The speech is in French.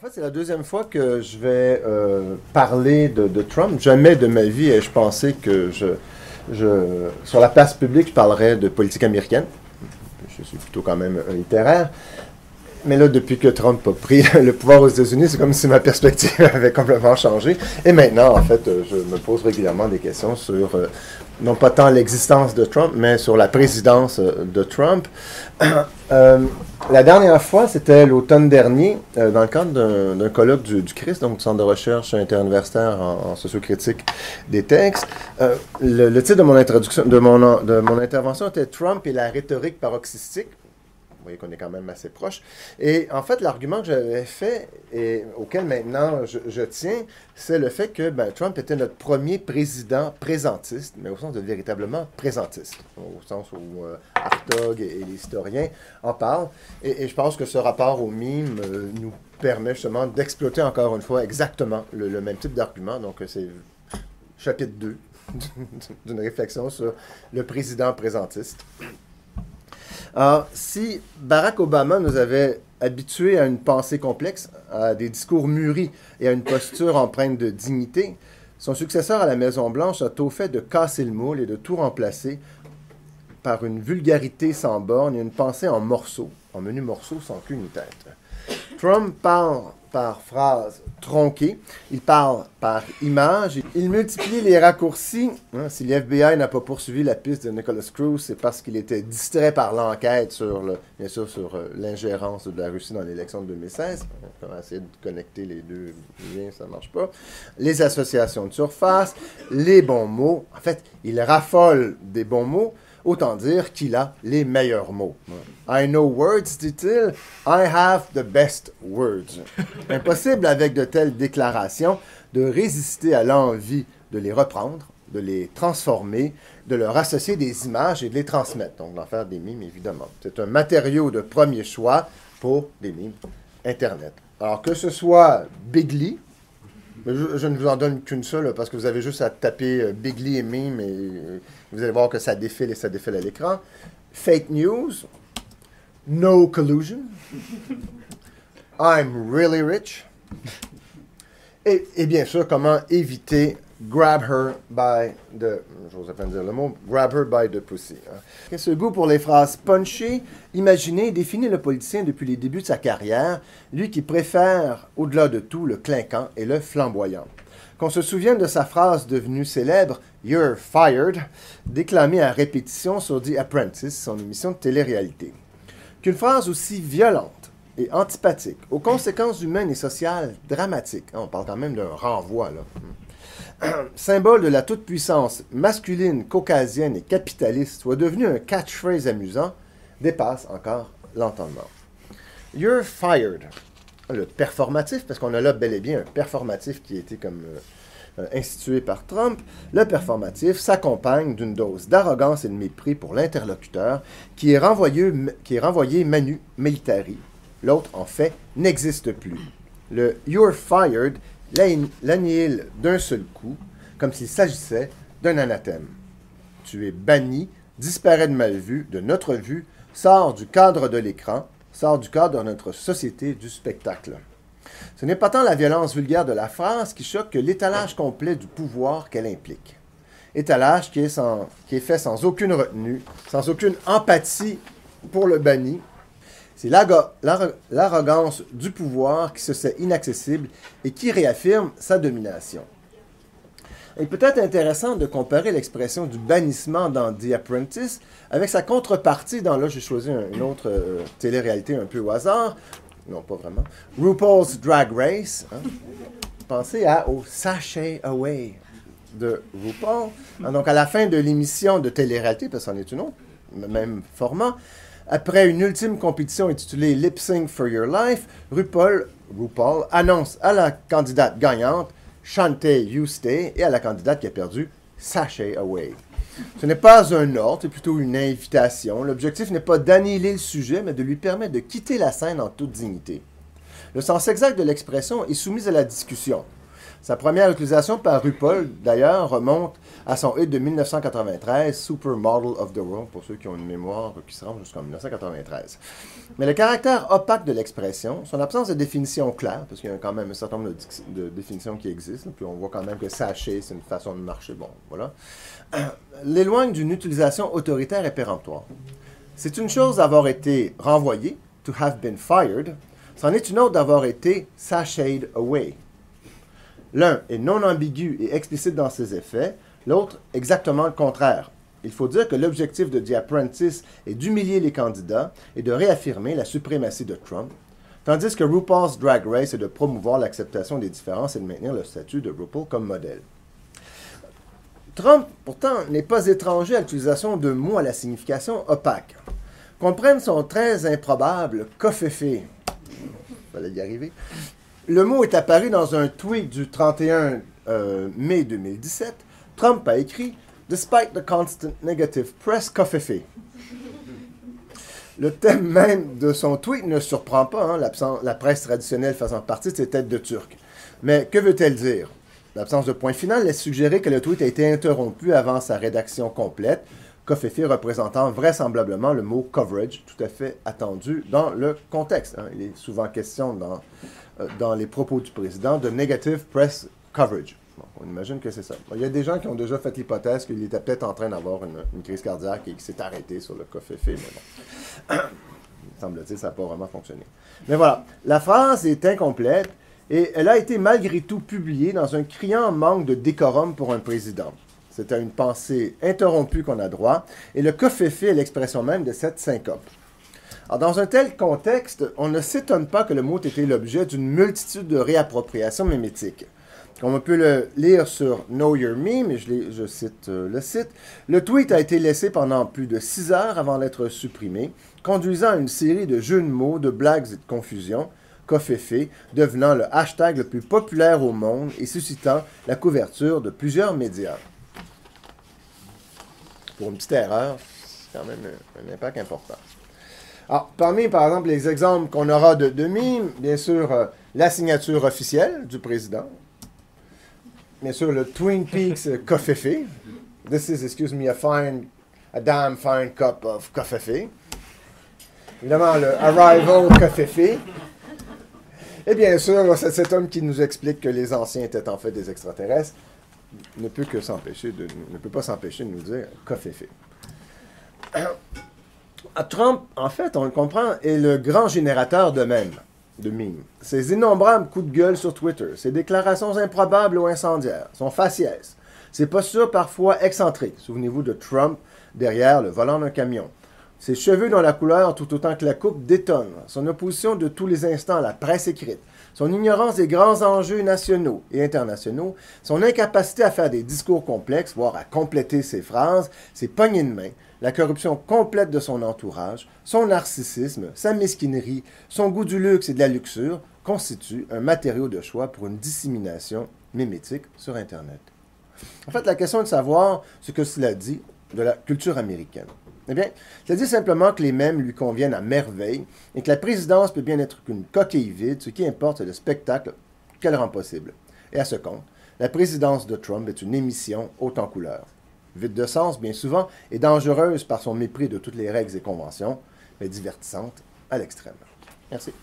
fait, c'est la deuxième fois que je vais parler de Trump. Jamais de ma vie ai-je pensé que sur la place publique, je parlerais de politique américaine. Je suis plutôt quand même littéraire. Mais là, depuis que Trump a pris le pouvoir aux États-Unis, c'est comme si ma perspective avait complètement changé. Et maintenant, en fait, je me pose régulièrement des questions sur, non pas tant l'existence de Trump, mais sur la présidence de Trump. La dernière fois, c'était l'automne dernier, dans le cadre d'un colloque du CRIS, donc du Centre de recherche interuniversitaire en sociocritique des textes. Le titre de mon introduction, de mon intervention était Trump et la rhétorique paroxystique. Vous voyez qu'on est quand même assez proche. Et en fait, l'argument que j'avais fait, et auquel maintenant je tiens, c'est le fait que Trump était notre premier président présentiste, mais au sens de véritablement présentiste, au sens où Hartog et les historiens en parlent. Et je pense que ce rapport au mime nous permet justement d'exploiter encore une fois exactement le même type d'argument. Donc, c'est chapitre 2 d'une réflexion sur le président présentiste. Alors, si Barack Obama nous avait habitués à une pensée complexe, à des discours mûris et à une posture empreinte de dignité, son successeur à la Maison-Blanche a tôt fait de casser le moule et de tout remplacer par une vulgarité sans borne et une pensée en morceaux, en menus morceaux sans queue ni tête. Trump parle par phrases tronquées, il parle par images, il multiplie les raccourcis. Si l'FBI n'a pas poursuivi la piste de Nicholas Cruz, c'est parce qu'il était distrait par l'enquête sur, bien sûr, sur l'ingérence de la Russie dans l'élection de 2016. On va essayer de connecter les deux liens, ça ne marche pas. Les associations de surface, les bons mots. En fait, il raffole des bons mots. Autant dire qu'il a les meilleurs mots. I know words, dit-il. I have the best words. Impossible avec de telles déclarations de résister à l'envie de les reprendre, de les transformer, de leur associer des images et de les transmettre. Donc, d'en faire des mimes, évidemment. C'est un matériau de premier choix pour des mimes Internet. Alors, que ce soit Bigly, je ne vous en donne qu'une seule parce que vous avez juste à taper Bigly et mime et vous allez voir que ça défile et ça défile à l'écran. Fake news, no collusion, I'm really rich. Et bien sûr, comment éviter grab her by the, j'ose à peine dire le mot, grab her by the pussy. Hein. Ce goût pour les phrases punchées, imaginées, définit le politicien depuis les débuts de sa carrière, lui qui préfère, au-delà de tout, le clinquant et le flamboyant. Qu'on se souvienne de sa phrase devenue célèbre « You're fired », déclamée à répétition sur The Apprentice, son émission de télé-réalité. Qu'une phrase aussi violente et antipathique, aux conséquences humaines et sociales dramatiques, on parle quand même d'un renvoi, là, symbole de la toute-puissance masculine, caucasienne et capitaliste, soit devenu un catchphrase amusant, dépasse encore l'entendement. « You're fired ». Le performatif, parce qu'on a là bel et bien un performatif qui a été comme institué par Trump, le performatif s'accompagne d'une dose d'arrogance et de mépris pour l'interlocuteur qui est renvoyé manu militari. L'autre, en fait, n'existe plus. Le « you're fired » l'annihile d'un seul coup, comme s'il s'agissait d'un anathème. Tu es banni, disparaît de ma vue, de notre vue, sort du cadre de l'écran, sort du cadre de notre société du spectacle. Ce n'est pas tant la violence vulgaire de la phrase qui choque que l'étalage complet du pouvoir qu'elle implique. Étalage qui est fait sans aucune retenue, sans aucune empathie pour le banni. C'est l'arrogance du pouvoir qui se sait inaccessible et qui réaffirme sa domination. Il est peut-être intéressant de comparer l'expression du bannissement dans The Apprentice avec sa contrepartie dans, là j'ai choisi une autre télé-réalité un peu au hasard, non pas vraiment, RuPaul's Drag Race. Hein? Pensez au Sashay Away de RuPaul. Donc à la fin de l'émission de télé-réalité, parce que c'en est une autre, même format, après une ultime compétition intitulée Lip Sync for Your Life, RuPaul annonce à la candidate gagnante Shantae You Stay et à la candidate qui a perdu Sashay Away. Ce n'est pas un ordre, c'est plutôt une invitation. L'objectif n'est pas d'annihiler le sujet, mais de lui permettre de quitter la scène en toute dignité. Le sens exact de l'expression est soumis à la discussion. Sa première utilisation par RuPaul, d'ailleurs, remonte à son hit de 1993, Supermodel of the World, pour ceux qui ont une mémoire qui se rend jusqu'en 1993. Mais le caractère opaque de l'expression, son absence de définition claire, parce qu'il y a quand même un certain nombre de définitions qui existent, puis on voit quand même que sachet, c'est une façon de marcher, bon, voilà, l'éloigne d'une utilisation autoritaire et péremptoire. C'est une chose d'avoir été renvoyé, to have been fired, c'en est une autre d'avoir été sashayed away. L'un est non ambigu et explicite dans ses effets, l'autre exactement le contraire. Il faut dire que l'objectif de The Apprentice est d'humilier les candidats et de réaffirmer la suprématie de Trump, tandis que RuPaul's Drag Race est de promouvoir l'acceptation des différences et de maintenir le statut de RuPaul comme modèle. Trump, pourtant, n'est pas étranger à l'utilisation de mots à la signification opaque. Qu'on prenne son très improbable « coféfé ». Il fallait y arriver. Le mot est apparu dans un tweet du 31 mai 2017. Trump a écrit « Despite the constant negative press, coféfé ». Le thème même de son tweet ne surprend pas, hein, la presse traditionnelle faisant partie de ses têtes de Turc. Mais que veut-elle dire? L'absence de point final laisse suggérer que le tweet a été interrompu avant sa rédaction complète, coféfé représentant vraisemblablement le mot coverage, tout à fait attendu dans le contexte. Hein. Il est souvent question dans les propos du président de negative press coverage. Bon, on imagine que c'est ça. Bon, il y a des gens qui ont déjà fait l'hypothèse qu'il était peut-être en train d'avoir une crise cardiaque et qu'il s'est arrêté sur le coféfé, mais bon. Semble-t-il, ça n'a pas vraiment fonctionné. Mais voilà, la phrase est incomplète et elle a été malgré tout publiée dans un criant manque de décorum pour un président. C'est à une pensée interrompue qu'on a droit, et le coféfé est l'expression même de cette syncope. Alors, dans un tel contexte, on ne s'étonne pas que le mot ait été l'objet d'une multitude de réappropriations mimétiques. Comme on peut le lire sur Know Your Meme, et je cite le site, le tweet a été laissé pendant plus de 6 heures avant d'être supprimé, conduisant à une série de jeux de mots, de blagues et de confusions, coféfé devenant le hashtag le plus populaire au monde et suscitant la couverture de plusieurs médias. Pour une petite erreur, c'est quand même un impact important. Alors, parmi, par exemple, les exemples qu'on aura de mimes, bien sûr, la signature officielle du président. Bien sûr, le Twin Peaks coféfé. This is, excuse me, a damn fine cup of coféfé. Évidemment, le Arrival coféfé. Et bien sûr, c'est cet homme qui nous explique que les anciens étaient en fait des extraterrestres. Ne peut pas s'empêcher de nous dire coféfé. Trump, en fait, on le comprend, est le grand générateur de mimes. Ses innombrables coups de gueule sur Twitter, ses déclarations improbables ou incendiaires, son faciès, ses postures parfois excentriques. Souvenez-vous de Trump derrière le volant d'un camion. Ses cheveux dont la couleur, tout autant que la coupe, détonne. Son opposition de tous les instants à la presse écrite. Son ignorance des grands enjeux nationaux et internationaux. Son incapacité à faire des discours complexes, voire à compléter ses phrases. Ses poignées de main. La corruption complète de son entourage. Son narcissisme. Sa mesquinerie. Son goût du luxe et de la luxure constituent un matériau de choix pour une dissémination mimétique sur Internet. En fait, la question est de savoir ce que cela dit de la culture américaine. Eh bien, ça dit simplement que les mèmes lui conviennent à merveille et que la présidence peut bien être qu'une coquille vide, ce qui importe, c'est le spectacle qu'elle rend possible. Et à ce compte, la présidence de Trump est une émission haute en couleurs. Vide de sens, bien souvent, et dangereuse par son mépris de toutes les règles et conventions, mais divertissante à l'extrême. Merci.